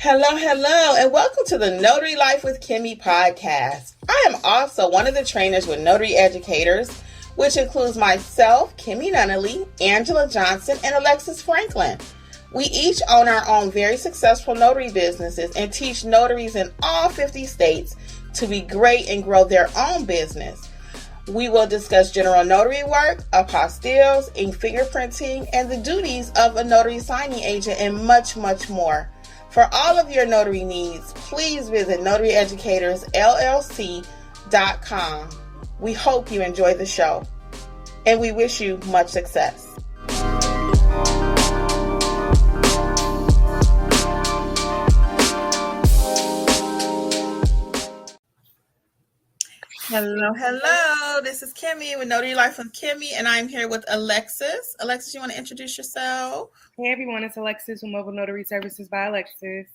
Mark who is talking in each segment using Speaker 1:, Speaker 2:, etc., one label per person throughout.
Speaker 1: Hello, and welcome to the Notary Life with Kimmi Podcast. I am also one of the trainers with Notary Educators, which includes myself, Kimberly Nunnally, Angela Johnson, and Alexis Franklin. We each own our own very successful notary businesses and teach notaries in all 50 states to be great and grow their own business. We will discuss general notary work, apostilles, ink fingerprinting, and the duties of a notary signing agent, and much, much more. For all of your notary needs, please visit notaryeducatorsllc.com. We hope you enjoy the show, and we wish you much success. Hello. This is Kimmi with Notary Life with Kimmi, and I'm here with Alexis. Alexis, you want to introduce yourself?
Speaker 2: Hey everyone, it's Alexis with Mobile Notary Services by Alexis.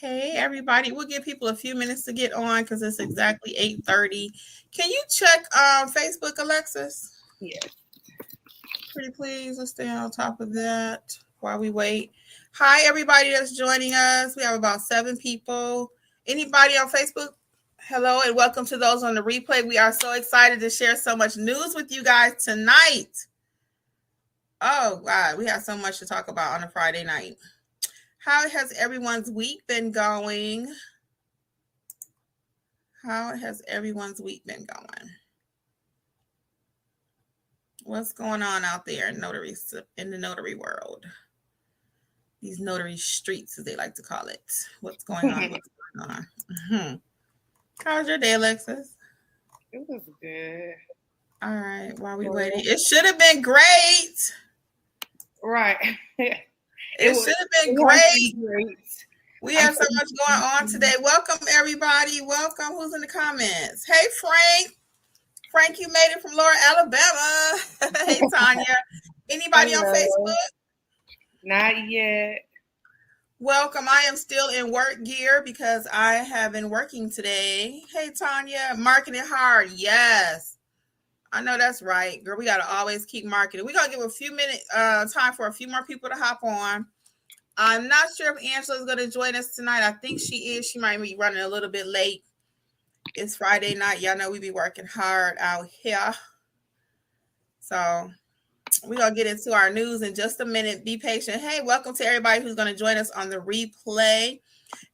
Speaker 1: Hey everybody, we'll give people a few minutes to get on because it's exactly 8:30. Can you check Facebook, Alexis?
Speaker 2: Yes.
Speaker 1: Pretty please, let's stay on top of that while we wait. Hi everybody that's joining us. We have about 7 people. Anybody on Facebook? Hello and welcome to those on the replay. We are so excited to share so much news with you guys tonight. Oh, God, we have so much to talk about on a Friday night. How has everyone's week been going? What's going on out there in the notary world? These notary streets, as they like to call it. What's going on? Mm-hmm. How was your day, Alexis?
Speaker 2: It was good.
Speaker 1: All right, while we waiting. It should have been great.
Speaker 2: Right.
Speaker 1: It should have been great. We have so much going on today. Welcome, everybody. Welcome. Who's in the comments? Hey, Frank. Frank, you made it from Laura, Alabama. Hey, Tanya. Anybody on Facebook?
Speaker 2: Not yet.
Speaker 1: Welcome. I am still in work gear because I have been working today. Hey, Tanya. Marketing hard. Yes. I know that's right, girl. We got to always keep marketing. We're going to give a few minutes time for a few more people to hop on. I'm not sure if Angela's going to join us tonight. I think she is. She might be running a little bit late. It's Friday night. Y'all know we be working hard out here. So we're going to get into our news in just a minute. Be patient. Hey, welcome to everybody who's going to join us on the replay.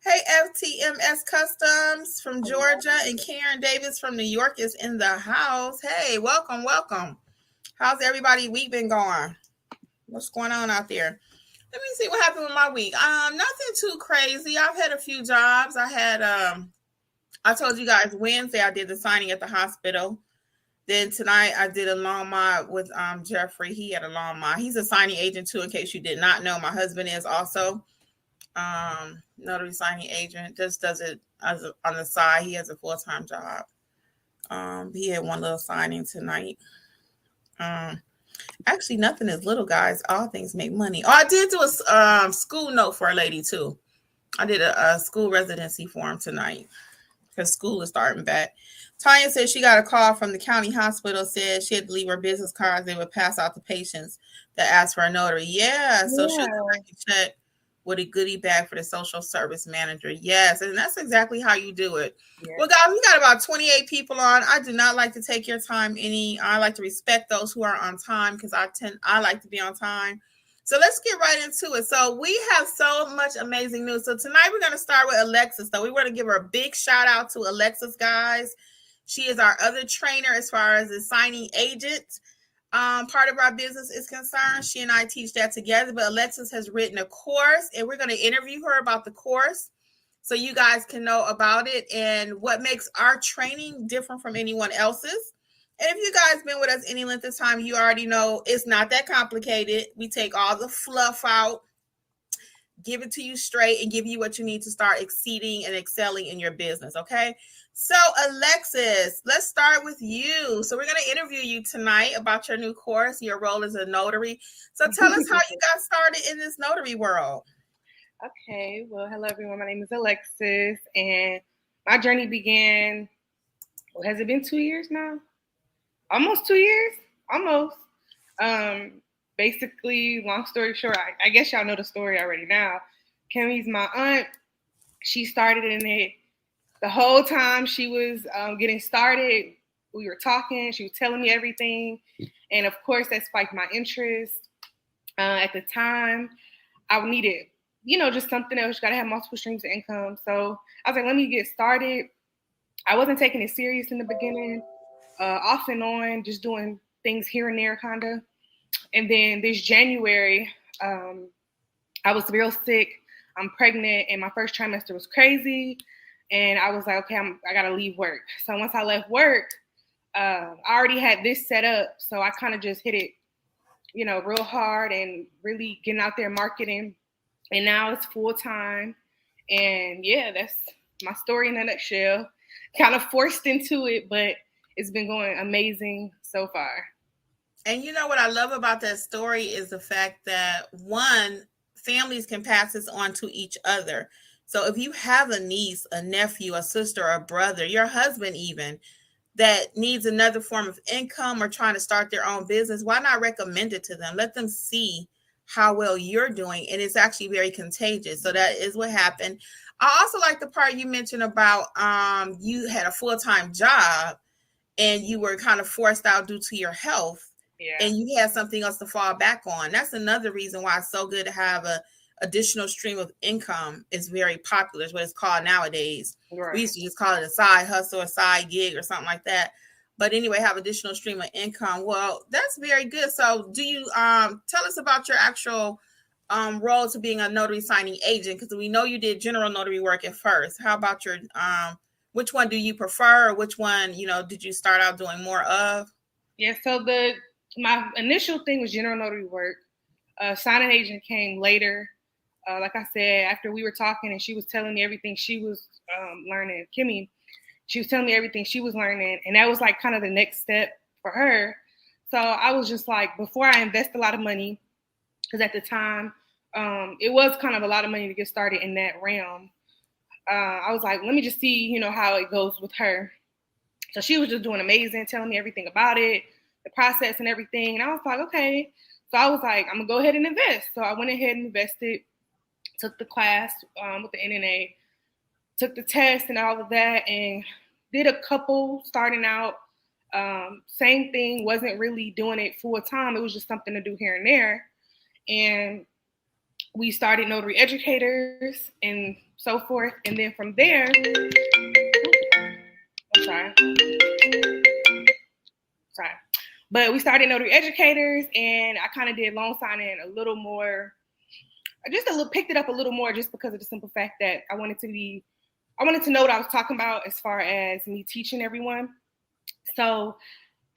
Speaker 1: Hey, FTMS Customs from Georgia and Karen Davis from New York is in the house. Hey, welcome. How's everybody week been going? What's going on out there? Let me see what happened with my week. Nothing too crazy. I've had a few jobs. I told you guys Wednesday I did the signing at the hospital. Then tonight I did a lawn mow with Jeffrey. He had a lawn mow. He's a signing agent too, in case you did not know. My husband is also notary signing agent. Just does it on the side. He has a full-time job. He had one little signing tonight. Actually, nothing is little, guys. All things make money. Oh, I did do a school note for a lady too. I did a school residency form tonight because school is starting back. Tanya said she got a call from the county hospital, said she had to leave her business cards. They would pass out to patients that asked for a notary. Yeah. So she'll check with a goodie bag for the social service manager. Yes. And that's exactly how you do it. Yeah. Well, guys, we got about 28 people on. I do not like to take your time I like to respect those who are on time because I like to be on time. So let's get right into it. So we have so much amazing news. So tonight we're going to start with Alexis. So we want to give her a big shout out to Alexis, guys. She is our other trainer as far as the signing agent part of our business is concerned. She and I teach that together, but Alexis has written a course and we're going to interview her about the course so you guys can know about it and what makes our training different from anyone else's. And if you guys been with us any length of time, you already know it's not that complicated. We take all the fluff out, give it to you straight, and give you what you need to start exceeding and excelling in your business, okay? So, Alexis, let's start with you. So we're going to interview you tonight about your new course, your role as a notary. So tell us how you got started in this notary world.
Speaker 2: Okay. Well, hello, everyone. My name is Alexis, and my journey began, has it been 2 years now? Almost 2 years? Almost. Basically, long story short, I guess y'all know the story already now. Kimmy's my aunt. She started in it the whole time she was getting started. We were talking. She was telling me everything. And, of course, that spiked my interest. At the time, I needed, just something else. You got to have multiple streams of income. So I was like, let me get started. I wasn't taking it serious in the beginning, off and on, just doing things here and there, kind of. And then this January, I was real sick. I'm pregnant, and my first trimester was crazy. And I was like, okay, I got to leave work. So once I left work, I already had this set up. So I kind of just hit it, real hard and really getting out there marketing. And now it's full time. And yeah, that's my story in a nutshell. Kind of forced into it, but it's been going amazing so far.
Speaker 1: And you know what I love about that story is the fact that, one, families can pass this on to each other. So if you have a niece, a nephew, a sister, a brother, your husband even, that needs another form of income or trying to start their own business, why not recommend it to them? Let them see how well you're doing. And it's actually very contagious. So that is what happened. I also like the part you mentioned about you had a full-time job and you were kind of forced out due to your health. Yeah. And you had something else to fall back on. That's another reason why it's so good to have a additional stream of income. Is very popular. Is what it's called nowadays. Right. We used to just call it a side hustle, a side gig, or something like that. But anyway, have additional stream of income. Well, that's very good. So do you tell us about your actual role to being a notary signing agent? Because we know you did general notary work at first. How about your which one do you prefer? Or which one, did you start out doing more of?
Speaker 2: Yeah, so my initial thing was general notary work. Signing agent came later. Like I said, after we were talking and she was telling me everything she was learning, Kimmi, she was telling me everything she was learning. And that was like kind of the next step for her. So I was just like, before I invest a lot of money, because at the time, it was kind of a lot of money to get started in that realm. I was like, let me just see, how it goes with her. So she was just doing amazing, telling me everything about it, the process and everything. And I was like, okay. So I was like, I'm going to go ahead and invest. So I went ahead and invested, took the class with the NNA, took the test and all of that, and did a couple starting out. Same thing, wasn't really doing it full time. It was just something to do here and there. And we started Notary Educators and so forth. And then from there, but we started Notary Educators, and I kind of did loan signing a little more, picked it up a little more just because of the simple fact that I wanted to know what I was talking about as far as me teaching everyone. So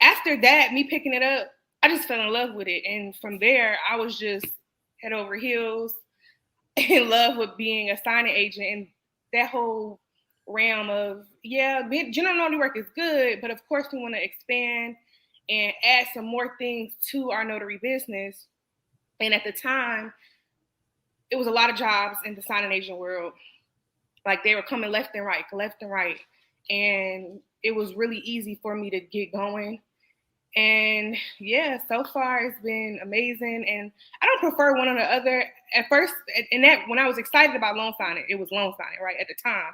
Speaker 2: after that, me picking it up, I just fell in love with it. And from there, I was just head over heels in love with being a signing agent and that whole realm of, general notary work is good, but of course we want to expand and add some more things to our notary business. And at the time, it was a lot of jobs in the signing agent world. Like they were coming left and right. And it was really easy for me to get going. And yeah, so far it's been amazing. And I don't prefer one or the other. At first, when I was excited about loan signing, it was loan signing, right, at the time.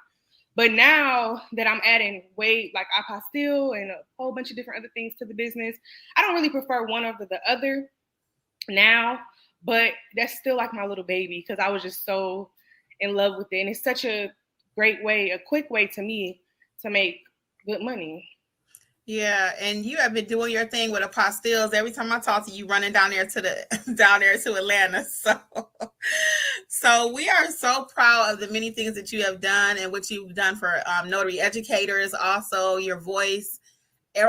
Speaker 2: But now that I'm adding weight, like apostille and a whole bunch of different other things to the business, I don't really prefer one over the other now. But that's still like my little baby because I was just so in love with it. And it's such a great way, a quick way to me to make good money.
Speaker 1: Yeah, and you have been doing your thing with apostilles. Every time I talk to you, running down there to Atlanta. So we are so proud of the many things that you have done and what you've done for Notary Educators. Also, your voice.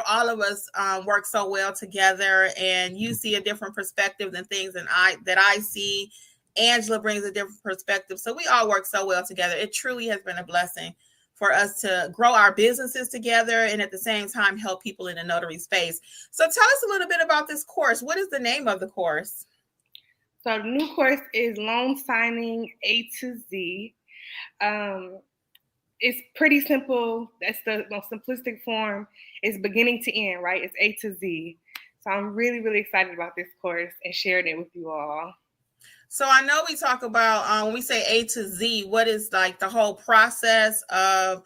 Speaker 1: All of us work so well together, and you see a different perspective than things that I see. Angela brings a different perspective, so we all work so well together. It truly has been a blessing for us to grow our businesses together and at the same time help people in the notary space. So tell us a little bit about this course. What is the name of the course?
Speaker 2: So the new course is Loan Signing A to Z. It's pretty simple. That's the most simplistic form. It's beginning to end, right? It's A to Z. So I'm really, really excited about this course and sharing it with you all.
Speaker 1: So I know we talk about when we say A to Z, what is like the whole process of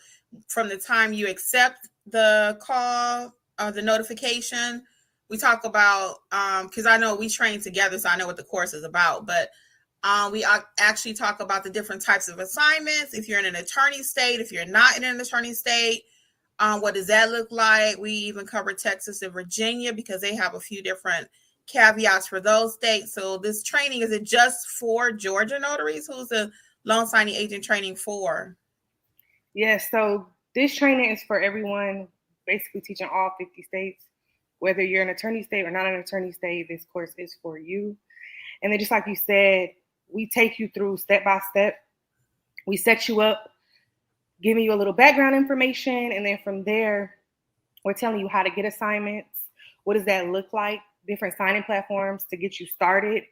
Speaker 1: from the time you accept the call or the notification. We talk about because I know we train together, so I know what the course is about. But we actually talk about the different types of assignments. If you're in an attorney state, if you're not in an attorney state, what does that look like? We even cover Texas and Virginia because they have a few different caveats for those states. So this training, is it just for Georgia notaries? Who's the loan signing agent training for?
Speaker 2: Yes, so this training is for everyone, basically teaching all 50 states. Whether you're an attorney state or not an attorney state, this course is for you. And then just like you said, we take you through step by step. We set you up, giving you a little background information, and then from there, we're telling you how to get assignments. What does that look like? Different signing platforms to get you started.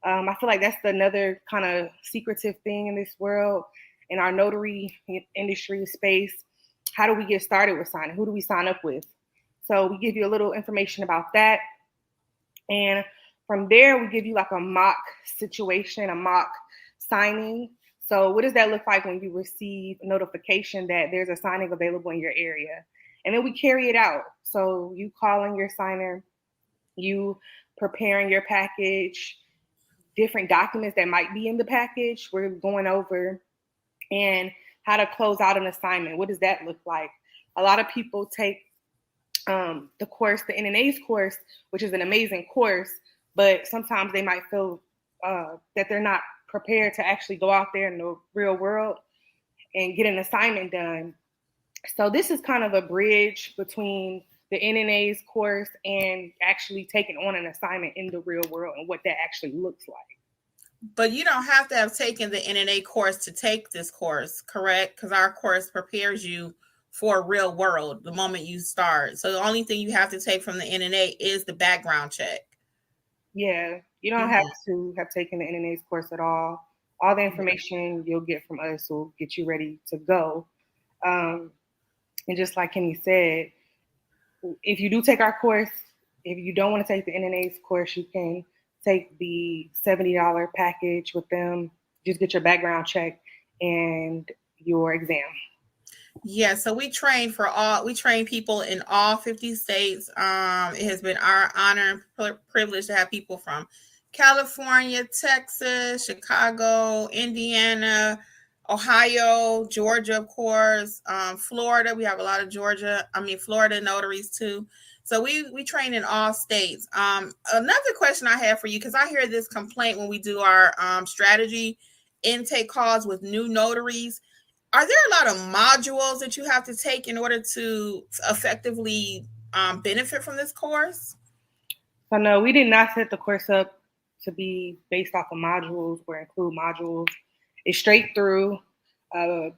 Speaker 2: I feel like that's another kind of secretive thing in this world, in our notary industry space. How do we get started with signing? Who do we sign up with? So we give you a little information about that. And from there, we give you like a mock situation, a mock signing. So what does that look like when you receive a notification that there's a signing available in your area? And then we carry it out. So you calling your signer, you preparing your package, different documents that might be in the package we're going over, and how to close out an assignment. What does that look like? A lot of people take the course, the NNA's course, which is an amazing course, but sometimes they might feel that they're not prepared to actually go out there in the real world and get an assignment done. So this is kind of a bridge between the NNA's course and actually taking on an assignment in the real world and what that actually looks like.
Speaker 1: But you don't have to have taken the NNA course to take this course, correct? Because our course prepares you for real world the moment you start. So the only thing you have to take from the NNA is the background check.
Speaker 2: Yeah, you don't have to have taken the NNA's course at all. All the information you'll get from us will get you ready to go. And just like Kimmi said, if you do take our course, if you don't want to take the NNA's course, you can take the $70 package with them. Just get your background check and your exam.
Speaker 1: Yeah, so we train people in all 50 states. It has been our honor and privilege to have people from California, Texas, Chicago, Indiana, Ohio, Georgia, of course, Florida. We have a lot of Florida notaries too. So we train in all states. Another question I have for you, because I hear this complaint when we do our strategy intake calls with new notaries. Are there a lot of modules that you have to take in order to effectively benefit from this course?
Speaker 2: So no, we did not set the course up to be based off of modules or include modules. It's straight through,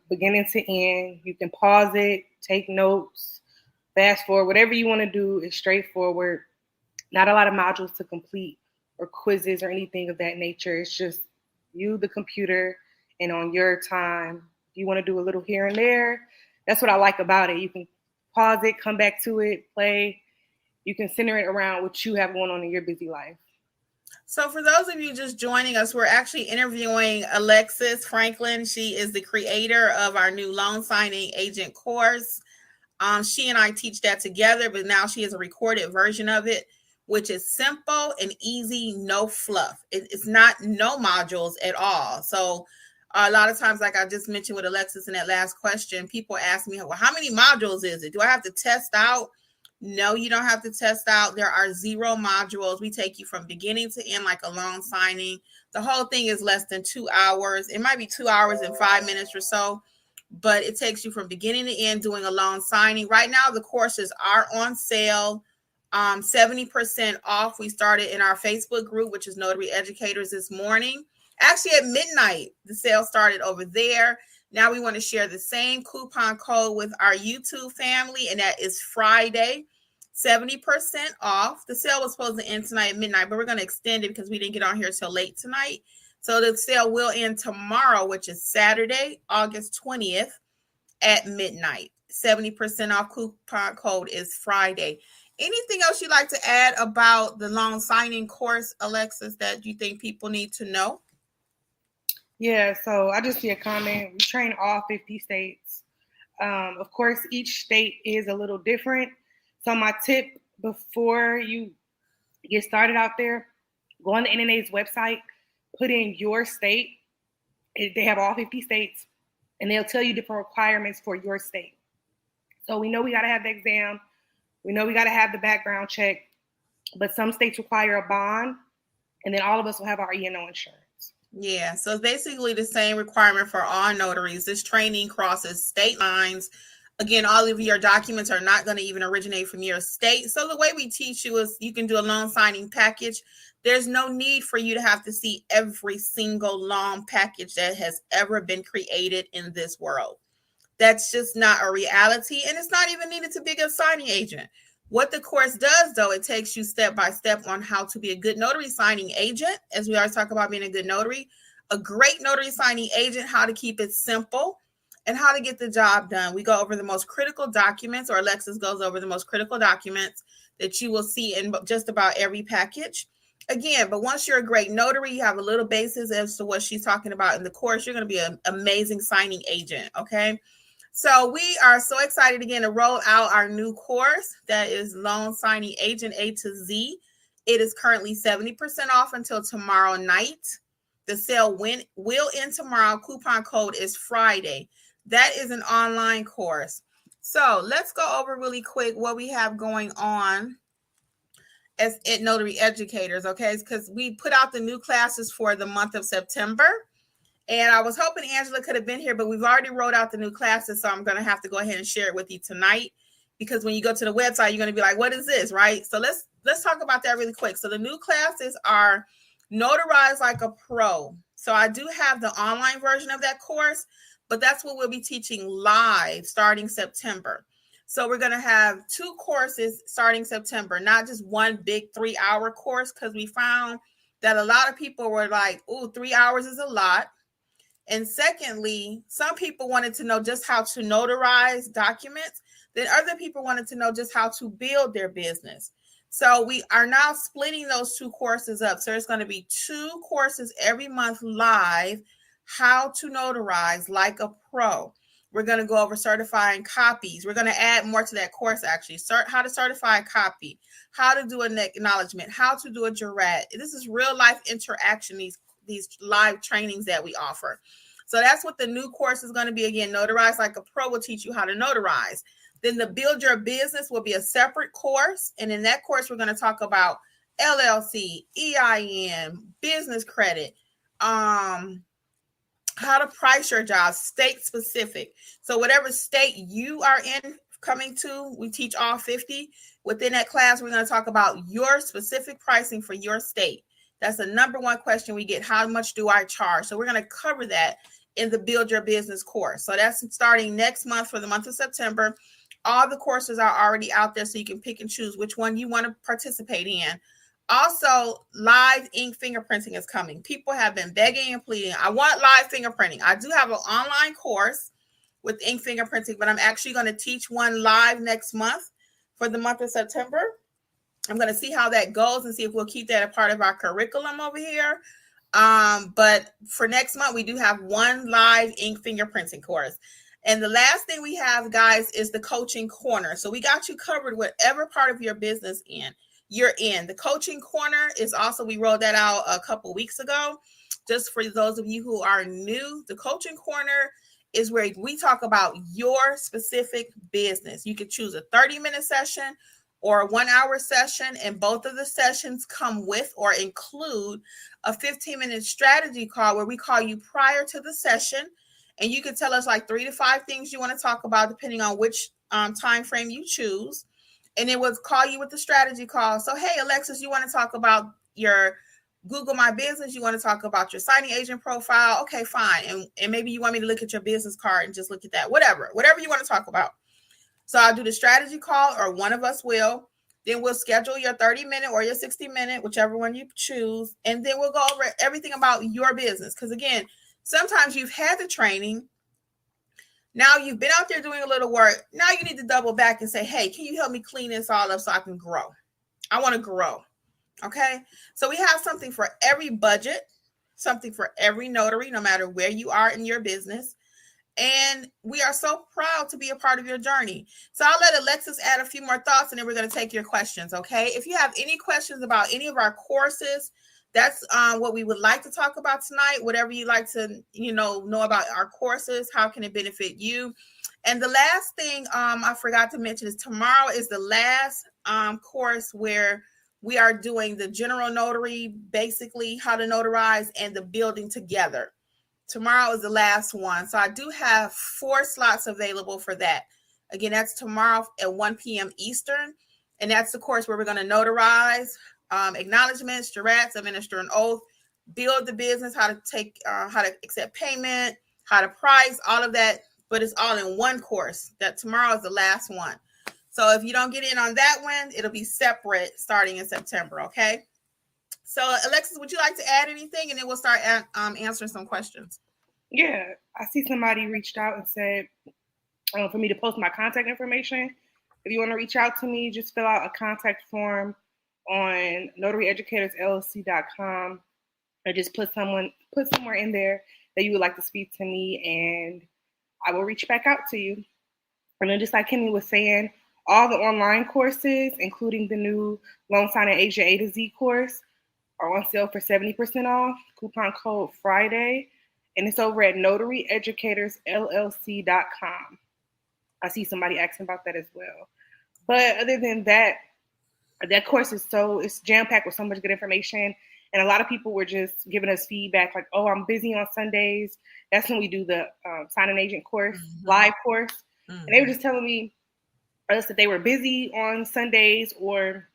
Speaker 2: beginning to end. You can pause it, take notes, fast forward, whatever you want to do is straightforward. Not a lot of modules to complete or quizzes or anything of that nature. It's just you, the computer, and on your time. If you want to do a little here and there, that's what I like about it. You can pause it, come back to it, play. You can center it around what you have going on in your busy life.
Speaker 1: So for those of you just joining us, we're actually interviewing Alexis Franklin. She is the creator of our new loan signing agent course. She and I teach that together, but now she has a recorded version of it, which is simple and easy, no fluff. It's not no modules at all. So a lot of times, like I just mentioned with Alexis in that last question, people ask me, well, how many modules is it? Do I have to test out? No, you don't have to test out. There are 0 modules. We take you from beginning to end like a loan signing. The whole thing is less than 2 hours. It might be 2 hours and 5 minutes or so, but it takes you from beginning to end doing a loan signing. Right now, the courses are on sale, 70% off. We started in our Facebook group, which is Notary Educators, this morning. Actually, at midnight, the sale started over there. Now we want to share the same coupon code with our YouTube family, and that is Friday, 70% off. The sale was supposed to end tonight at midnight, but we're going to extend it because we didn't get on here till late tonight. So the sale will end tomorrow, which is Saturday, August 20th at midnight. 70% off. Coupon code is Friday. Anything else you'd like to add about the loan signing course, Alexis, that you think people need to know?
Speaker 2: Yeah, so I just see a comment. We train all 50 states. Of course, each state is a little different. So my tip before you get started out there, go on the NNA's website, put in your state. They have all 50 states, and they'll tell you different requirements for your state. So we know we got to have the exam. We know we got to have the background check, but some states require a bond, and then all of us will have our E&O insurance.
Speaker 1: Yeah, so it's basically the same requirement for all notaries. This training crosses state lines. Again, all of your documents are not going to even originate from your state. So the way we teach you is you can do a loan signing package. There's no need for you to have to see every single loan package that has ever been created in this world. That's just not a reality, and it's not even needed to be a signing agent. What the course does, though, it takes you step by step on how to be a good notary signing agent, as we always talk about being a good notary, a great notary signing agent, how to keep it simple, and how to get the job done. We go over the most critical documents, or Alexis goes over the most critical documents that you will see in just about every package. Again, but once you're a great notary, you have a little basis as to what she's talking about in the course, you're going to be an amazing signing agent, okay? So we are so excited again to roll out our new course that is Loan Signing Agent A to Z. It is currently 70% off until tomorrow night. The sale will end tomorrow. Coupon code is Friday. That is an online course. So let's go over really quick what we have going on as notary educators, okay? Because we put out the new classes for the month of September. And I was hoping Angela could have been here, but we've already wrote out the new classes, so I'm going to have to go ahead and share it with you tonight, because when you go to the website, you're going to be like, what is this, right? So let's talk about that really quick. So the new classes are Notarize Like a Pro. So I do have the online version of that course, but that's what we'll be teaching live starting September. So we're going to have 2 courses starting September, not just one big 3-hour course, because we found that a lot of people were like, oh, 3 hours is a lot. And secondly, some people wanted to know just how to notarize documents. Then other people wanted to know just how to build their business. So we are now splitting those 2 courses up. So there's going to be 2 courses every month live, how to notarize like a pro. We're going to go over certifying copies. We're going to add more to that course, actually. How to certify a copy, how to do an acknowledgement, how to do a jurat. This is real life interaction, these live trainings that we offer. So that's what the new course is going to be. Again, Notarize Like a Pro will teach you how to notarize. Then the Build Your Business will be a separate course. And in that course, we're going to talk about LLC, EIN, business credit, how to price your job, state specific. So whatever state you are in coming to, we teach all 50. Within that class, we're going to talk about your specific pricing for your state. That's the number one question we get. How much do I charge? So we're going to cover that in the Build Your Business course. So that's starting next month for the month of September. All the courses are already out there, so you can pick and choose which one you want to participate in. Also, live ink fingerprinting is coming. People have been begging and pleading. I want live fingerprinting. I do have an online course with ink fingerprinting, but I'm actually going to teach one live next month for the month of September. I'm going to see how that goes and see if we'll keep that a part of our curriculum over here. But for next month, we do have one live ink fingerprinting course. And the last thing we have, guys, is the coaching corner. So we got you covered whatever part of your business you're in. The coaching corner is also, we rolled that out a couple weeks ago. Just for those of you who are new, the coaching corner is where we talk about your specific business. You could choose a 30-minute session or a 1-hour session, and both of the sessions come with or include a 15-minute strategy call where we call you prior to the session, and you can tell us like 3 to 5 things you want to talk about depending on which time frame you choose, and it will call you with the strategy call. So, hey, Alexis, you want to talk about your Google My Business? You want to talk about your signing agent profile? Okay, fine. And maybe you want me to look at your business card and just look at that. Whatever you want to talk about. So I'll do the strategy call, or one of us will. Then we'll schedule your 30-minute or your 60-minute, whichever one you choose. And then we'll go over everything about your business. Because again, sometimes you've had the training. Now you've been out there doing a little work. Now you need to double back and say, hey, can you help me clean this all up so I can grow? I want to grow. Okay. So we have something for every budget. something for every notary, no matter where you are in your business. And we are so proud to be a part of your journey. So I'll let Alexis add a few more thoughts, and then we're going to take your questions, okay? If you have any questions about any of our courses, that's what we would like to talk about tonight. Whatever you like to, know about our courses, how can it benefit you? And the last thing I forgot to mention is tomorrow is the last course where we are doing the general notary, basically how to notarize, and the building together. Tomorrow is the last one. So I do have 4 slots available for that. Again, that's tomorrow at 1 p.m. Eastern. And that's the course where we're going to notarize, acknowledgments, jurats, administer an oath, build the business, how to accept payment, how to price, all of that. But it's all in one course. That tomorrow is the last one. So if you don't get in on that one, it'll be separate starting in September. Okay. So, Alexis, would you like to add anything? And then we'll start answering some questions.
Speaker 2: Yeah, I see somebody reached out and said for me to post my contact information. If you want to reach out to me, just fill out a contact form on notaryeducatorsllc.com, or just put somewhere in there that you would like to speak to me, and I will reach back out to you. And then, just like Kimmi was saying, all the online courses, including the new loan signing Asia A to Z course, are on sale for 70% off. Coupon code Friday. And it's over at notaryeducatorsllc.com. I see somebody asking about that as well. But other than that, that course is it's jam-packed with so much good information. And a lot of people were just giving us feedback like, oh, I'm busy on Sundays. That's when we do the signing agent course, live course. And they were just telling me that they were busy on Sundays, or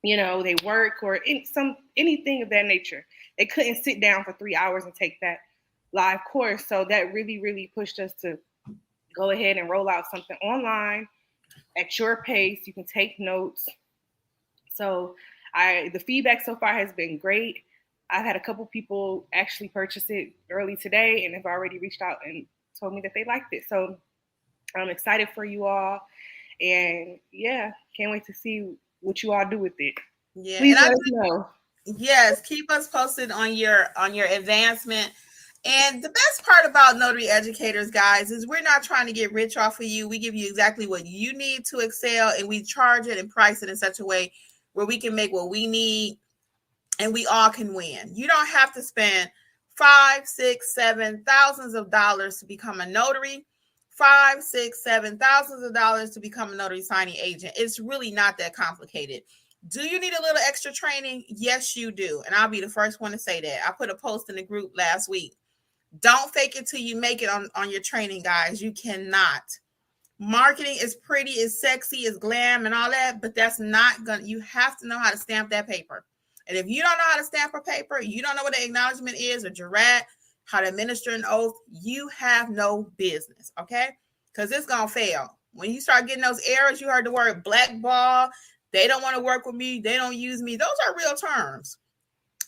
Speaker 2: they work, or anything of that nature. They couldn't sit down for 3 hours and take that live course. So that really, really pushed us to go ahead and roll out something online at your pace. You can take notes. So the feedback so far has been great. I've had a couple people actually purchase it early today and have already reached out and told me that they liked it. So I'm excited for you all. And yeah, can't wait to see what you all do with it.
Speaker 1: Yeah,
Speaker 2: please let us know.
Speaker 1: Yes, keep us posted on your advancement. And the best part about Notary Educators, guys, is we're not trying to get rich off of you. We give you exactly what you need to excel, and we charge it and price it in such a way where we can make what we need, and we all can win. You don't have to spend $5,000, $6,000, $7,000 thousands of dollars to become a notary. $5,000, $6,000, $7,000 to become a notary signing agent. It's really not that complicated. Do you need a little extra training? Yes, you do. And I'll be the first one to say that. I put a post in the group last week. Don't fake it till you make it on your training, guys. You cannot. Marketing is pretty, is sexy, is glam and all that, but that's not gonna, you have to know how to stamp that paper. And if you don't know how to stamp a paper, you don't know what an acknowledgement is, a jurat, how to administer an oath, you have no business, okay? Because it's going to fail. When you start getting those errors, you heard the word blackball, they don't want to work with me, they don't use me. Those are real terms.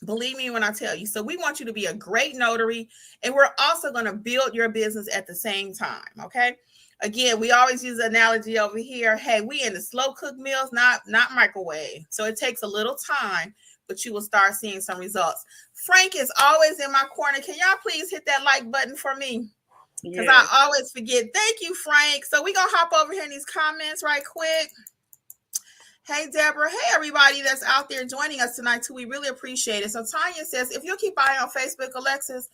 Speaker 1: Believe me when I tell you. So we want you to be a great notary, and we're also going to build your business at the same time, okay? Again, we always use the analogy over here. Hey, we in the slow cook meals, not microwave. So it takes a little time, but you will start seeing some results. Frank is always in my corner. Can y'all please hit that like button for me? Because I always forget. Thank you, Frank. So we're going to hop over here in these comments right quick. Hey, Deborah. Hey, everybody that's out there joining us tonight, too. We really appreciate it. So Tanya says, if you'll keep eye on Facebook, Alexis,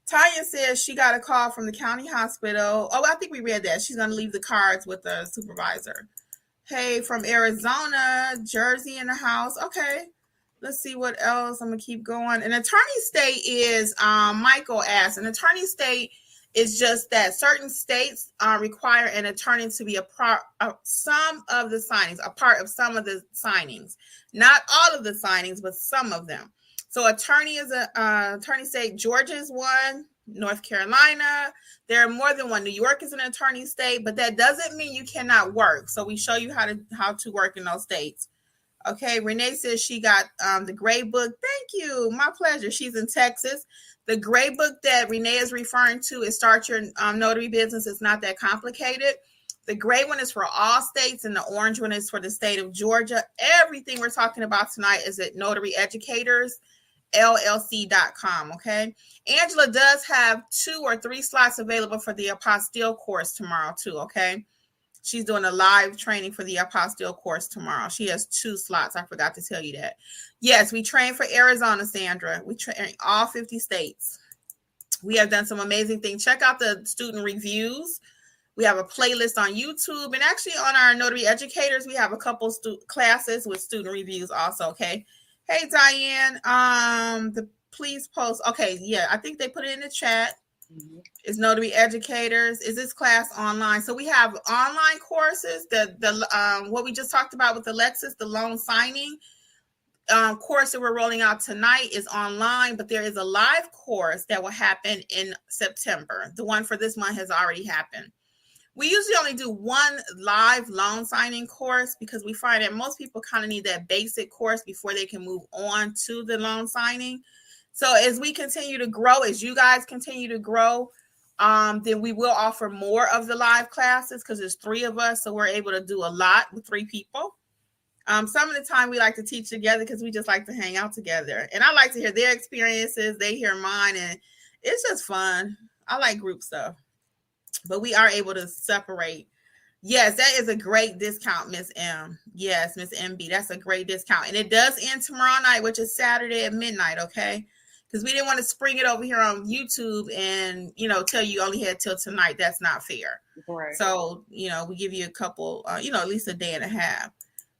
Speaker 1: Tanya says she got a call from the county hospital. Oh, I think we read that. She's going to leave the cards with the supervisor. Hey, from Arizona, Jersey in the house. Okay. Let's see what else. I'm going to keep going. An attorney state is, Michael asked, an attorney state is just that certain states require an attorney to be a part of some of the signings, a part of some of the signings. Not all of the signings, but some of them. So attorney is a attorney state. Georgia is one. North Carolina. There are more than one. New York is an attorney state, but that doesn't mean you cannot work. So we show you how to work in those states. Okay, Renee says she got the gray book. Thank you. My pleasure. She's in Texas. The gray book that Renee is referring to is Start Your Notary Business. It's not that complicated. The gray one is for all states, and the orange one is for the state of Georgia. Everything we're talking about tonight is at Notary Educators. llc.com. Okay. Angela does have 2 or 3 slots available for the apostille course tomorrow too. Okay. She's doing a live training for the apostille course tomorrow. She has 2 slots. I forgot to tell you that. Yes, we train for Arizona, Sandra. We train all 50 states. We have done some amazing things. Check out the student reviews. We have a playlist on YouTube, and actually on our Notary Educators, we have a couple classes with student reviews also. Okay. Hey, Diane, please post. Okay. Yeah. I think they put it in the chat. Mm-hmm. It's Notary Educators. Is this class online? So we have online courses. What we just talked about with Alexis, the loan signing course that we're rolling out tonight is online, but there is a live course that will happen in September. The one for this month has already happened. We usually only do one live loan signing course because we find that most people kind of need that basic course before they can move on to the loan signing. So as we continue to grow, as you guys continue to grow, then we will offer more of the live classes because there's 3 of us. So we're able to do a lot with 3 people. Some of the time we like to teach together because we just like to hang out together. And I like to hear their experiences. They hear mine, and it's just fun. I like group stuff. But we are able to separate. Yes, that is a great discount, Miss M. Yes, Miss MB. That's a great discount. And it does end tomorrow night, which is Saturday at midnight, okay? Because we didn't want to spring it over here on YouTube and, tell you only had till tonight. That's not fair. Right. So, we give you a couple, at least a day and a half.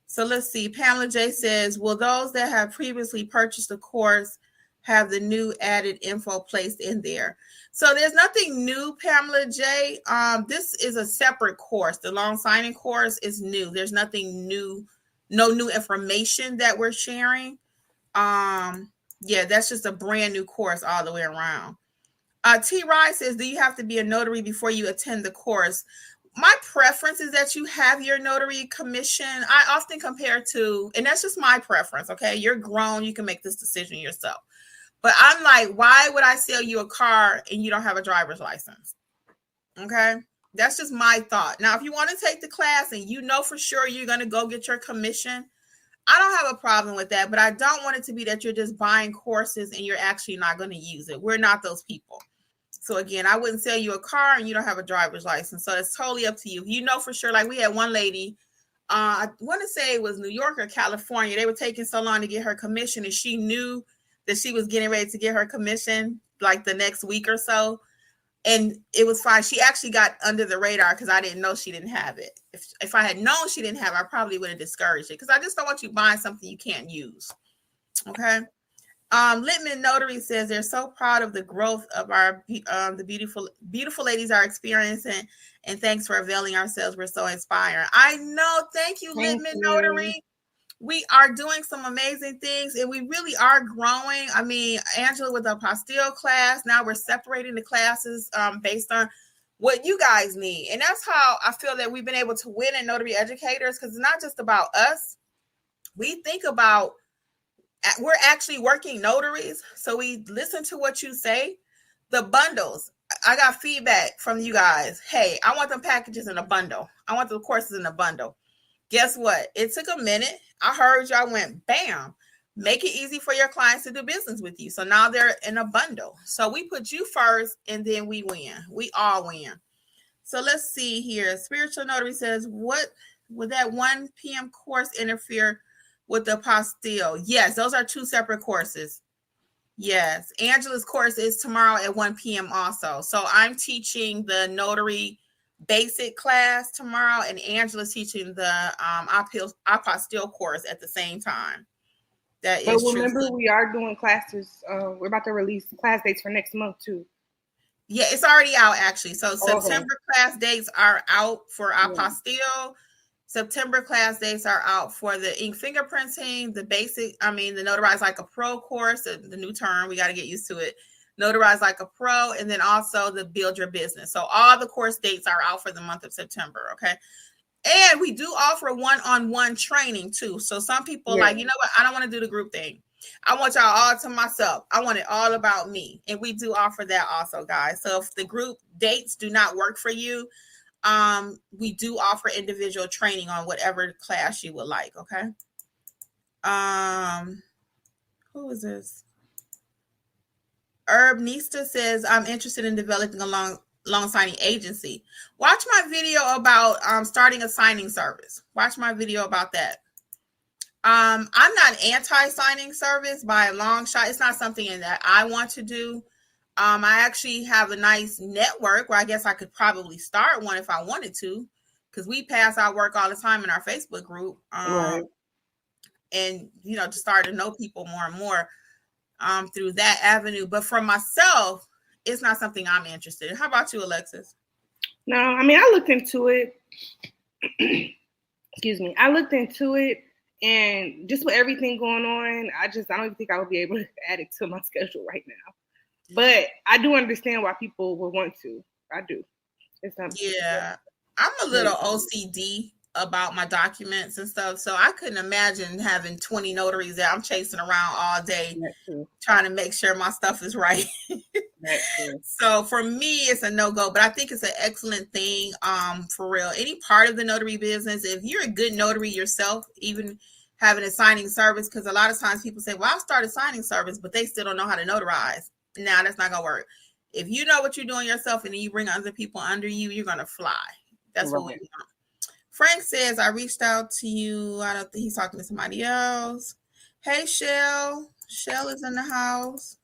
Speaker 1: So let's see. Pamela J says, will those that have previously purchased the course have the new added info placed in there? So there's nothing new, Pamela J. This is a separate course. The loan signing course is new. There's nothing new, no new information that we're sharing. Yeah, that's just a brand new course all the way around. T. Rye says, do you have to be a notary before you attend the course? My preference is that you have your notary commission. I often compare to, and that's just my preference, okay? You're grown. You can make this decision yourself. But I'm like, why would I sell you a car and you don't have a driver's license? Okay? That's just my thought. Now, if you want to take the class and you know for sure you're going to go get your commission, I don't have a problem with that. But I don't want it to be that you're just buying courses and you're actually not going to use it. We're not those people. So again, I wouldn't sell you a car and you don't have a driver's license. So it's totally up to you. You know for sure, like we had one lady, I want to say it was New York or California. They were taking so long to get her commission, and she knew that she was getting ready to get her commission like the next week or so. And it was fine. She actually got under the radar because I didn't know she didn't have it. If I had known she didn't have it, I probably would have discouraged it because I just don't want you buying something you can't use. Okay. Littman Notary says they're so proud of the growth of our the beautiful ladies are experiencing, and thanks for availing ourselves. We're so inspired. I know. Thank you, Littman Notary. We are doing some amazing things, and we really are growing. I mean, Angela with the apostille class. Now we're separating the classes based on what you guys need, and that's how I feel that we've been able to win in Notary Educators, because it's not just about us. We think about. We're actually working notaries, so we listen to what you say. The bundles, I got feedback from you guys. Hey, I want them packages in a bundle. I want the courses in a bundle. Guess what? It took a minute. I heard y'all went, bam, make it easy for your clients to do business with you. So now they're in a bundle. So we put you first, and then we win. We all win. So let's see here. Spiritual Notary says, what would that 1 p.m. course interfere with the apostille? Yes, those are 2 separate courses. Yes, Angela's course is tomorrow at 1 p.m. also. So I'm teaching the notary basic class tomorrow, and Angela's teaching the apostille course at the same time. That is true.
Speaker 2: Remember, we are doing classes. We're about to release class dates for next month too.
Speaker 1: Yeah, it's already out actually. So September class dates are out for apostille. Yeah. September class dates are out for the ink fingerprinting, the Notarize Like a Pro course, the new term, we got to get used to it. Notarize Like a Pro, and then also the Build Your Business. So all the course dates are out for the month of September, okay? And we do offer one-on-one training too. So some people like, you know what, I don't want to do the group thing. I want y'all all to myself. I want it all about me. And we do offer that also, guys. So if the group dates do not work for you, we do offer individual training on whatever class you would like. Okay. Who is this? Herb Nista says, I'm interested in developing a loan signing agency. Watch my video about starting a signing service. Watch my video about that. I'm not anti-signing service by a long shot. It's not something that I want to do. I actually have a nice network where I guess I could probably start one if I wanted to, because we pass our work all the time in our Facebook group.
Speaker 2: Right.
Speaker 1: And, you know, to start to know people more and more through that avenue. But for myself, it's not something I'm interested in. How about you, Alexis?
Speaker 2: No, I mean, I looked into it. Excuse me. I looked into it, and just with everything going on, I don't even think I would be able to add it to my schedule right now. But I do understand why people would want to. I do. It's not.
Speaker 1: Yeah, I'm a little OCD about my documents and stuff, so I couldn't imagine having 20 notaries that I'm chasing around all day trying to make sure my stuff is right. So for me, it's a no-go, but I think it's an excellent thing. For real, any part of the notary business, if you're a good notary yourself, even having a signing service, because a lot of times people say, well, I'll start a signing service, but they still don't know how to notarize. Now that's not gonna work. If you know what you're doing yourself and then you bring other people under you, you're gonna fly. That's what we want. Frank says, I reached out to you. I don't think he's talking to somebody else. Hey, Shell. Shell is in the house.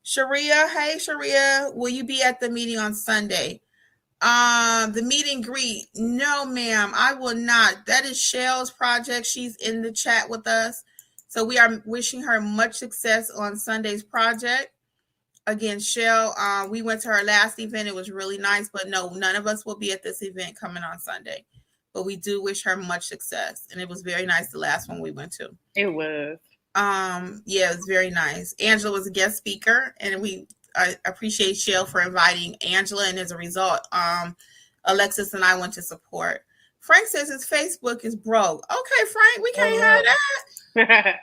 Speaker 1: Sharia. Hey, Sharia. Will you be at the meeting on Sunday? The meet and greet. No, ma'am, I will not. That is Shell's project. She's in the chat with us. So we are wishing her much success on Sunday's project. Again, Shell, we went to her last event. It was really nice, but no, none of us will be at this event coming on Sunday. But we do wish her much success. And it was very nice the last one we went to.
Speaker 2: It was.
Speaker 1: Yeah, it was very nice. Angela was a guest speaker, and I appreciate Shell for inviting Angela. And as a result, Alexis and I went to support. Frank says his Facebook is broke. Okay, Frank, we can't have that.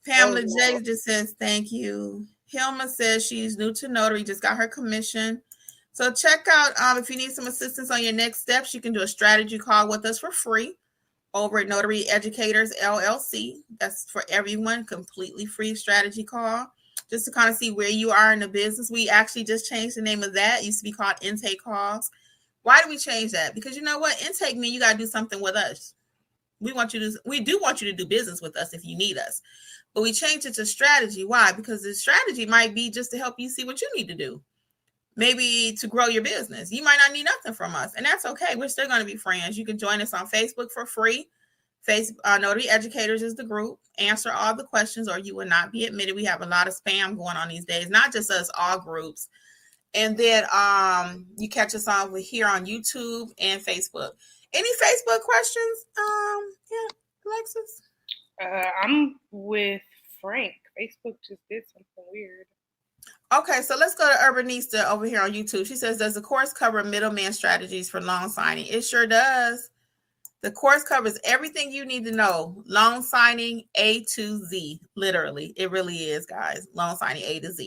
Speaker 1: Pamela J just says, thank you. Hilma says she's new to notary, just got her commission. So check out, if you need some assistance on your next steps, you can do a strategy call with us for free over at Notary Educators LLC. That's for everyone, completely free strategy call, just to kind of see where you are in the business. We actually just changed the name of that. It used to be called intake calls. Why did we change that? Because you know what? Intake means you got to do something with us. We do want you to do business with us if you need us. But we changed it to strategy. Why? Because the strategy might be just to help you see what you need to do. Maybe to grow your business. You might not need nothing from us, and that's okay. We're still going to be friends. You can join us on Facebook for free. Notary Educators is the group. Answer all the questions or you will not be admitted. We have a lot of spam going on these days, not just us, all groups. And then you catch us on here on YouTube and Facebook. Any Facebook questions? Yeah, Alexis?
Speaker 2: I'm with Frank. Facebook just did something weird.
Speaker 1: Okay, so let's go to Urbanista over here on YouTube. She says, does the course cover middleman strategies for loan signing? It sure does. The course covers everything you need to know. Loan signing A to Z, literally. It really is, guys. Loan signing A to Z.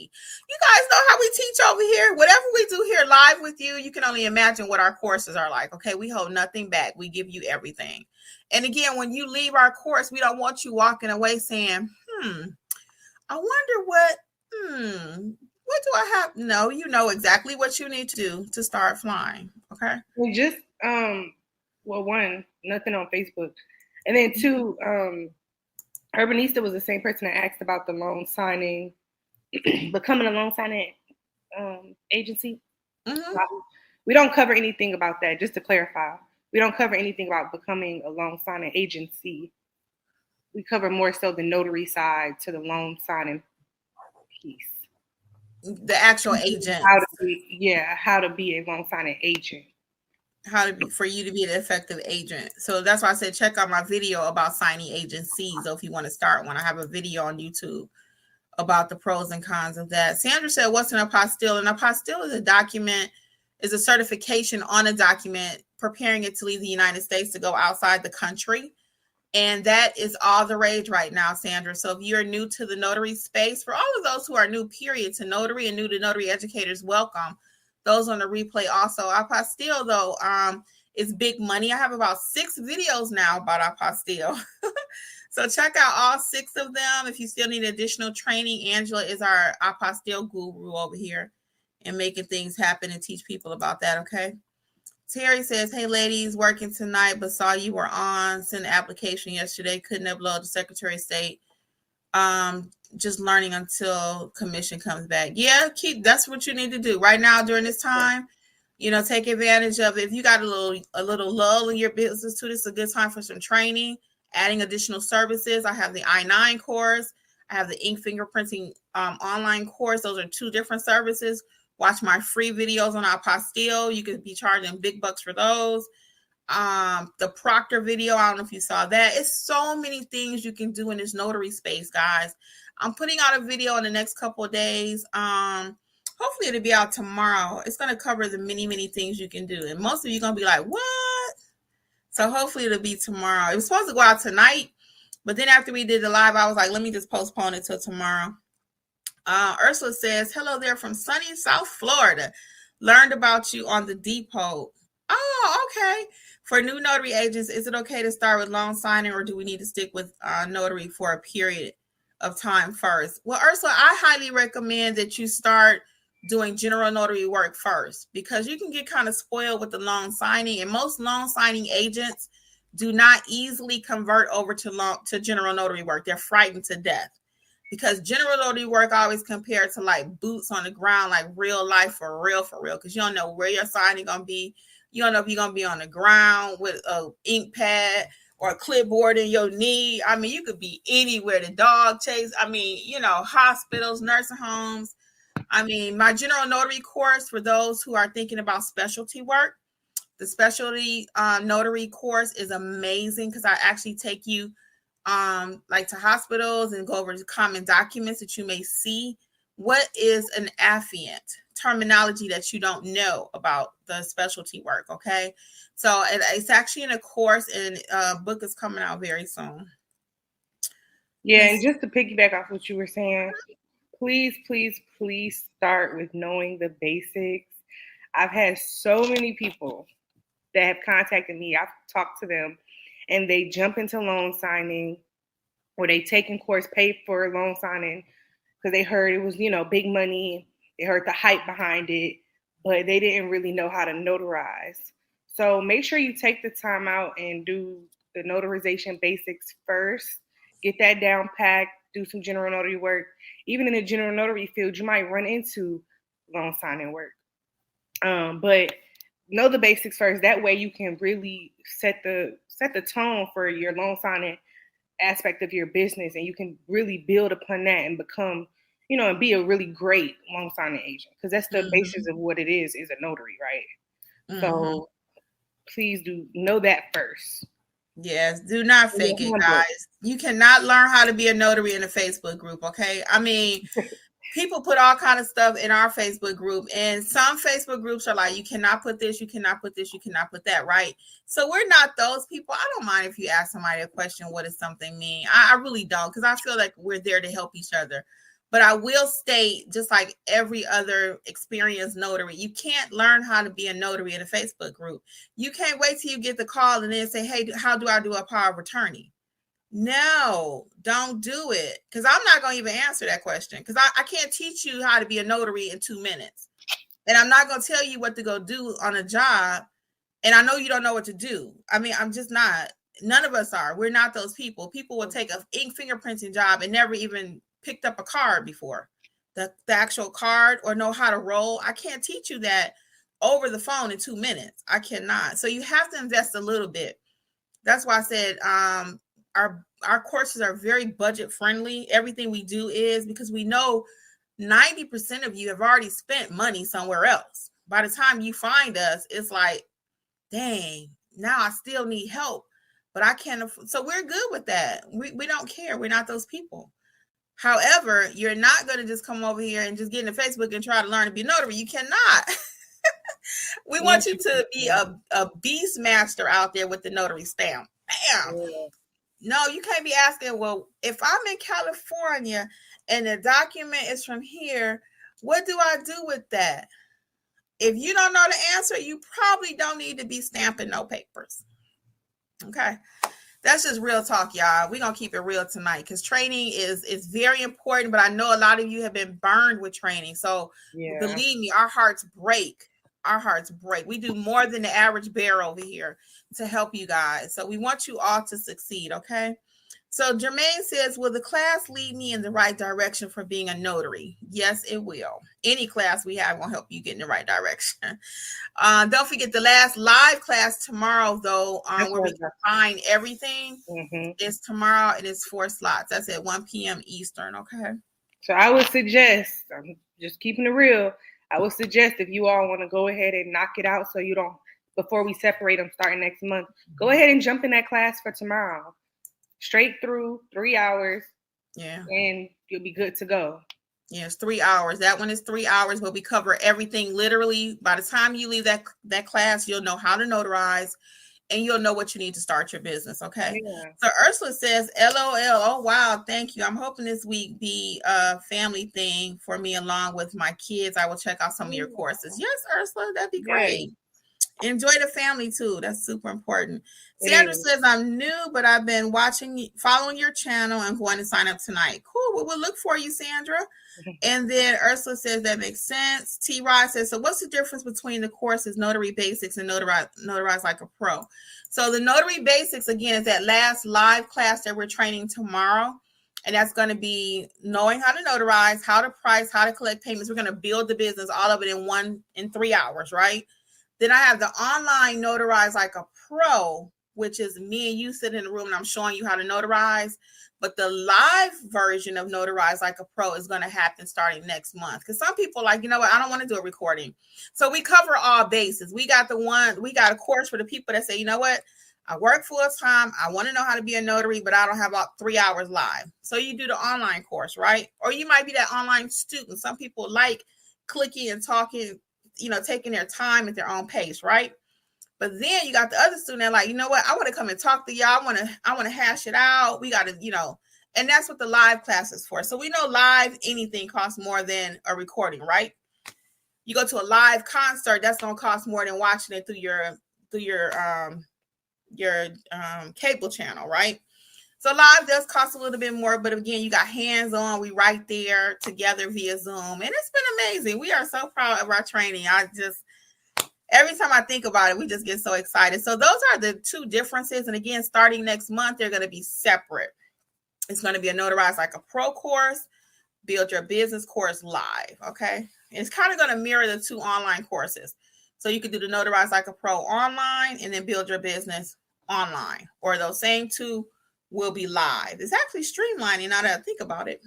Speaker 1: You guys know how we teach over here. Whatever we do here live with you, you can only imagine what our courses are like. Okay, we hold nothing back. We give you everything. And again, when you leave our course, we don't want you walking away saying, I wonder what do I have? No, you know exactly what you need to do to start flying. Okay.
Speaker 2: Well, just one, nothing on Facebook, and then two, Urbanista was the same person that asked about the loan signing, becoming a loan signing agency. Mm-hmm. We don't cover anything about that. Just to clarify, we don't cover anything about becoming a loan signing agency. We cover more so the notary side to the loan signing piece.
Speaker 1: The actual agent.
Speaker 2: How to be a loan signing agent.
Speaker 1: For you to be an effective agent. So that's why I said check out my video about signing agencies. So if you want to start one, I have a video on YouTube about the pros and cons of that. Sandra said, what's an apostille? An apostille is a document, is a certification on a document, preparing it to leave the United States to go outside the country. And that is all the rage right now, Sandra. So if you're new to the notary space, for all of those who are new, period, to notary and new to Notary Educators, welcome. Those on the replay also. Apostille, though, is big money. I have about 6 videos now about apostille. So check out all 6 of them. If you still need additional training, Angela is our apostille guru over here and making things happen and teach people about that, okay? Terry says, hey, ladies, working tonight, but saw you were on. Sent an application yesterday. Couldn't upload the Secretary of State. Just learning until commission comes back. Yeah, that's what you need to do right now during this time. Take advantage of it. If you got a little lull in your business too, this is a good time for some training, adding additional services. I have the I-9 course. I have the ink fingerprinting online course. Those are 2 different services. Watch my free videos on apostille. You could be charging big bucks for those. The Proctor video, I don't know if you saw that. It's so many things you can do in this notary space, guys. I'm putting out a video in the next couple of days. Hopefully it'll be out tomorrow. It's going to cover the many things you can do. And most of you are going to be like, what? So hopefully it'll be tomorrow. It was supposed to go out tonight, but then after we did the live, I was like, let me just postpone it till tomorrow. Ursula says, hello there from sunny South Florida. Learned about you on the Depot. Oh, okay. For new notary agents, is it okay to start with loan signing, or do we need to stick with notary for a period of time first? Well, Ursula, I highly recommend that you start doing general notary work first, because you can get kind of spoiled with the loan signing, and most loan signing agents do not easily convert over to general notary work. They're frightened to death, because general notary work always compared to like boots on the ground, like real life for real, because you don't know where your signing going to be. You don't know if you're going to be on the ground with a ink pad or a clipboard in your knee. I mean, you could be anywhere. The dog chase. I mean, hospitals, nursing homes. I mean, my general notary course, for those who are thinking about specialty work, the specialty notary course is amazing, because I actually take you like to hospitals and go over the common documents that you may see. What is an affiant? Terminology that you don't know about the specialty work, okay? So it's actually in a course, and a book is coming out very soon.
Speaker 2: Yeah, and just to piggyback off what you were saying, please start with knowing the basics. I've had so many people that have contacted me. I've talked to them, and they jump into loan signing, or they taking course, paid for loan signing because they heard it was, big money. They heard the hype behind it, but they didn't really know how to notarize. So make sure you take the time out and do the notarization basics first. Get that down packed, do some general notary work. Even in the general notary field, you might run into loan signing work. But know the basics first. That way you can really set the tone for your loan signing aspect of your business, and you can really build upon that and become, and be a really great loan signing agent, because that's the basis of what it is a notary, right? So please do know that first.
Speaker 1: Yes, do not fake it, guys. You cannot learn how to be a notary in a Facebook group, okay? I mean, people put all kind of stuff in our Facebook group, and some Facebook groups are like, you cannot put this, you cannot put this, you cannot put that, right? So we're not those people. I don't mind if you ask somebody a question, what does something mean? I really don't, because I feel like we're there to help each other. But I will state, just like every other experienced notary, you can't learn how to be a notary in a Facebook group. You can't wait till you get the call and then say, hey, how do I do a power of attorney? No, don't do it, because I'm not going to even answer that question, because I can't teach you how to be a notary in 2 minutes. And I'm not going to tell you what to go do on a job. And I know you don't know what to do. I mean, I'm just not. None of us are. We're not those people. People will take an ink fingerprinting job and never even picked up a card before, the actual card, or know how to roll. I can't teach you that over the phone in 2 minutes. I cannot. So you have to invest a little bit. That's why I said our courses are very budget friendly. Everything we do is, because we know 90% of you have already spent money somewhere else. By the time you find us, it's like, dang, now I still need help, but I can't afford. So we're good with that. We don't care. We're not those people. However, you're not going to just come over here and just get into Facebook and try to learn to be a notary. You cannot. We want you to be a beast master out there with the notary stamp. Bam. Yeah. No, you can't be asking, well, if I'm in California and the document is from here, what do I do with that? If you don't know the answer, you probably don't need to be stamping no papers. Okay. That's just real talk, y'all. We're going to keep it real tonight because training is very important, but I know a lot of you have been burned with training. So believe me, our hearts break. Our hearts break. We do more than the average bear over here to help you guys. So we want you all to succeed, okay? So Jermaine says, will the class lead me in the right direction for being a notary? Yes, it will. Any class we have will help you get in the right direction. Don't forget the last live class tomorrow, though, where we combine everything. Is tomorrow, and it's 4 slots. That's at 1 p.m. Eastern, okay?
Speaker 2: So I would suggest, I'm just keeping it real, I would suggest if you all want to go ahead and knock it out so you don't, before we separate them starting next month, go ahead and jump in that class for tomorrow. Straight through 3 hours. Yeah. And you'll be good to go.
Speaker 1: Yeah, it's 3 hours. That one is 3 hours, but we cover everything literally. By the time you leave that class, you'll know how to notarize and you'll know what you need to start your business. Okay. Yeah. So Ursula says, LOL. Oh, wow. Thank you. I'm hoping this week be a family thing for me along with my kids. I will check out some of your courses. Yes, Ursula, that'd be great. Enjoy the family too. That's super important. Sandra says, I'm new, but I've been following your channel and going to sign up tonight. Cool. We'll look for you, Sandra. And then Ursula says that makes sense. T. Rod says, so what's the difference between the courses Notary Basics and Notarize Like a Pro? So the Notary Basics, again, is that last live class that we're training tomorrow. And that's going to be knowing how to notarize, how to price, how to collect payments. We're going to build the business, all of it in 3 hours, right? Then I have the online Notarize Like a Pro, which is me and you sitting in the room and I'm showing you how to notarize. But the live version of Notarize Like a Pro is going to happen starting next month. Because some people are like, you know what, I don't want to do a recording. So we cover all bases. We got a course for the people that say, you know what, I work full time. I want to know how to be a notary, but I don't have about 3 hours live. So you do the online course, right? Or you might be that online student. Some people like clicking and talking, taking their time at their own pace, right? But then you got the other student that like, you know what, I want to come and talk to y'all. I want to hash it out. We got to, and that's what the live class is for. So we know live anything costs more than a recording, right? You go to a live concert, that's going to cost more than watching it through your cable channel, right? So live does cost a little bit more, but again, you got hands-on. We right there together via Zoom, and it's been amazing. We are so proud of our training. Every time I think about it, we just get so excited. So those are the two differences. And again, starting next month, they're going to be separate. It's going to be a Notarize Like a Pro course, Build Your Business course live, okay? And it's kind of going to mirror the two online courses. So you can do the Notarize Like a Pro online and then Build Your Business online. Or those same two will be live. It's actually streamlining now that I think about it.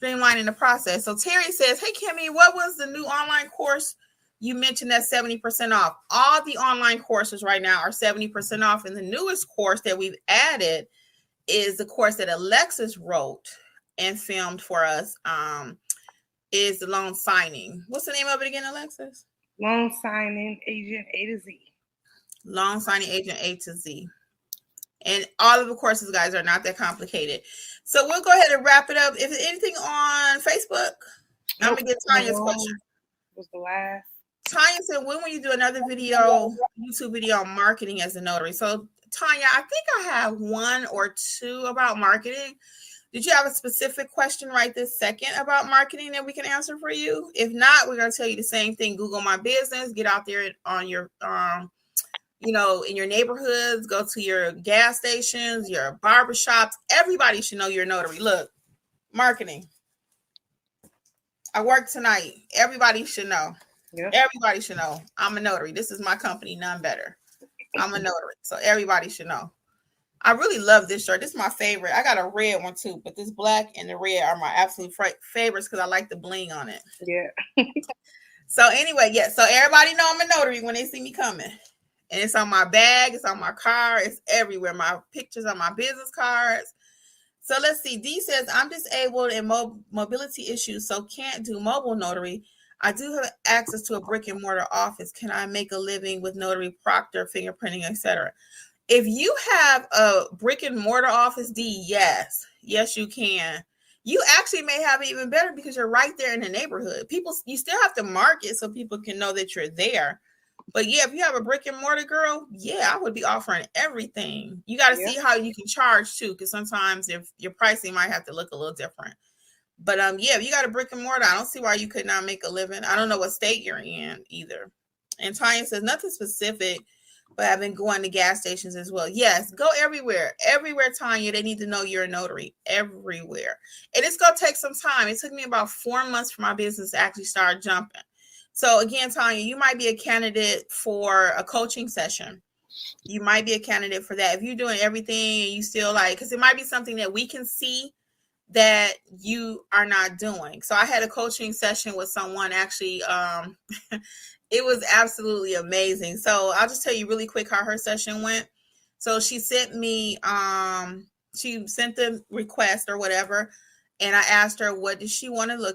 Speaker 1: Streamlining the process. So Terry says, hey, Kimmi, what was the new online course you mentioned that's 70% off? All the online courses right now are 70% off. And the newest course that we've added is the course that Alexis wrote and filmed for us, is the loan signing. What's the name of it again, Alexis?
Speaker 2: Loan signing agent A to Z.
Speaker 1: Loan signing agent A to Z. And all of the courses, guys, are not that complicated. So we'll go ahead and wrap it up. If there's anything on Facebook, I'm going to get Tanya's question.
Speaker 2: Was the last.
Speaker 1: Tanya said, when will you do another YouTube video on marketing as a notary? So Tanya, I think I have 1 or 2 about marketing. Did you have a specific question right this second about marketing that we can answer for you? If not, we're going to tell you the same thing. Google my business, get out there on your, in your neighborhoods, go to your gas stations, your barbershops. Everybody should know you're a notary. Look, marketing. I work tonight. Everybody should know. Yeah. Everybody should know I'm a notary. This is my company, none better. I'm a notary. So everybody should know. I really love this shirt. This is my favorite. I got a red one too, but this black and the red are my absolute favorites because I like the bling on it.
Speaker 2: Yeah.
Speaker 1: So anyway, yeah. So everybody know I'm a notary when they see me coming. And it's on my bag. It's on my car. It's everywhere. My pictures on my business cards. So let's see. D says, I'm disabled and mobility issues, so can't do mobile notary. I do have access to a brick and mortar office. Can I make a living with notary, proctor, fingerprinting, etc.? If you have a brick and mortar office, D, yes. Yes, you can. You actually may have it even better because you're right there in the neighborhood. You still have to market so people can know that you're there. But yeah, if you have a brick and mortar, girl, yeah, I would be offering everything. You got to see how you can charge too, because sometimes if your pricing might have to look a little different. But yeah, if you got a brick and mortar, I don't see why you could not make a living. I don't know what state you're in either. And Tanya says nothing specific, but I've been going to gas stations as well. Yes, go everywhere. Everywhere, Tanya, they need to know you're a notary. Everywhere. And it's going to take some time. It took me about 4 months for my business to actually start jumping. So again, Tanya, you might be a candidate for a coaching session. You might be a candidate for that. If you're doing everything and you still because it might be something that we can see that you are not doing. So I had a coaching session with someone actually. It was absolutely amazing. So I'll just tell you really quick how her session went. So she sent me, she sent the request or whatever. And I asked her, what does she want to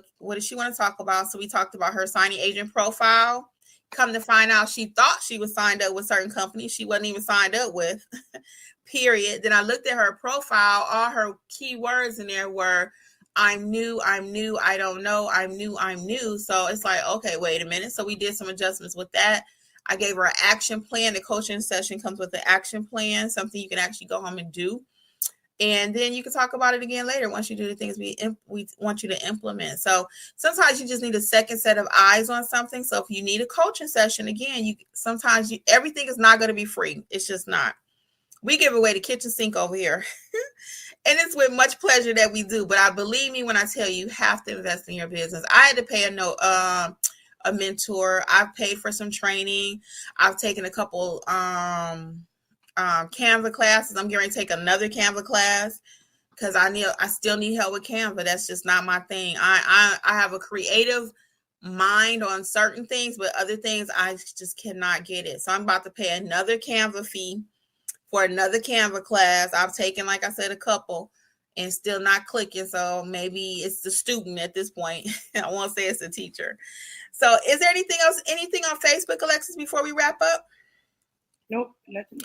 Speaker 1: talk about? So we talked about her signing agent profile. Come to find out, she thought she was signed up with certain companies she wasn't even signed up with, period. Then I looked at her profile. All her keywords in there were, I'm new, I don't know, I'm new. So it's like, okay, wait a minute. So we did some adjustments with that. I gave her an action plan. The coaching session comes with an action plan, something you can actually go home and do. And then you can talk about it again later once you do the things we want you to implement. So sometimes you just need a second set of eyes on something. So if you need a coaching session, again, everything is not going to be free. It's just not. We give away the kitchen sink over here. And it's with much pleasure that we do. But I believe me when I tell you have to invest in your business. I had to pay a mentor. I've paid for some training. I've taken a couple Canva classes. I'm going to take another Canva class because I still need help with Canva. That's just not my thing. I have a creative mind on certain things, but other things I just cannot get it. So I'm about to pay another Canva fee for another Canva class. I've taken, like I said, a couple and still not clicking. So maybe it's the student at this point. I won't say it's a teacher. So is there anything else, anything on Facebook, Alexis, before we wrap up?
Speaker 2: Nope, nothing.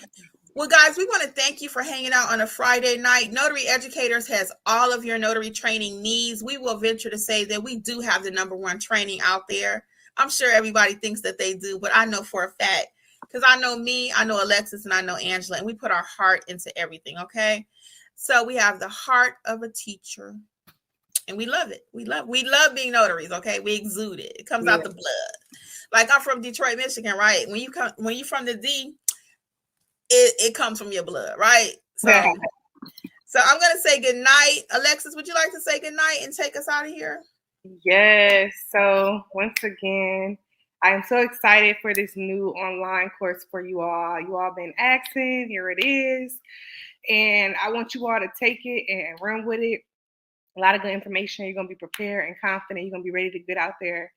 Speaker 1: Well, guys, we want to thank you for hanging out on a Friday night. Notary Educators has all of your notary training needs. We will venture to say that we do have the #1 training out there. I'm sure everybody thinks that they do, but I know for a fact, because I know me, I know Alexis, and I know Angela, and we put our heart into everything, okay? So we have the heart of a teacher, and we love it. We love being notaries, okay? We exude it. It comes out the blood. Like I'm from Detroit, Michigan, right? When you from the D, it comes from your blood, right? So, so I'm going to say good night. Alexis, would you like to say good night and take us out of here?
Speaker 2: Yes. So once again, I am so excited for this new online course for you all. You all been asking, here it is. And I want you all to take it and run with it. A lot of good information. You're going to be prepared and confident. You're going to be ready to get out there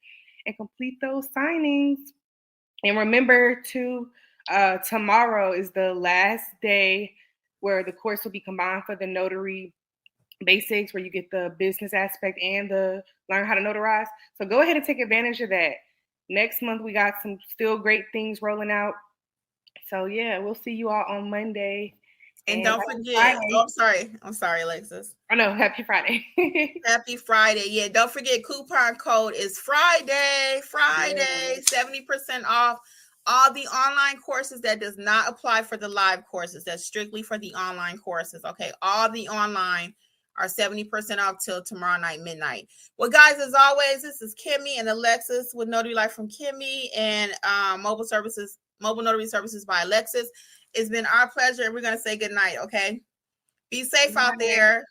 Speaker 2: and complete those signings. And remember to tomorrow is the last day where the course will be combined for the notary basics, where you get the business aspect and the learn how to notarize. So go ahead and take advantage of that. Next month, we got some still great things rolling out. So yeah, we'll see you all on Monday.
Speaker 1: And don't forget, I'm sorry, Alexis.
Speaker 2: Oh no, happy Friday.
Speaker 1: Happy Friday. Yeah, don't forget, coupon code is Friday, 70% off. All the online courses. That does not apply for the live courses. That's strictly for the online courses. Okay. All the online are 70% off till tomorrow night, midnight. Well, guys, as always, this is Kimmi and Alexis with Notary Life from Kimmi and Mobile Notary Services by Alexis. It's been our pleasure, and we're going to say good night. Okay. Be safe out there.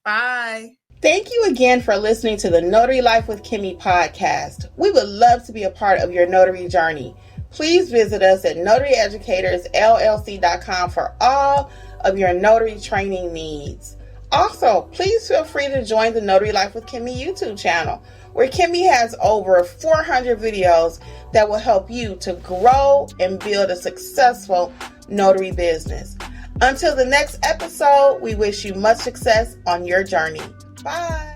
Speaker 1: Bye. Thank you again for listening to the Notary Life with Kimmi podcast. We would love to be a part of your notary journey. Please visit us at notaryeducatorsllc.com for all of your notary training needs. Also, please feel free to join the Notary Life with Kimmi YouTube channel, where Kimmi has over 400 videos that will help you to grow and build a successful notary business. Until the next episode, we wish you much success on your journey. Bye.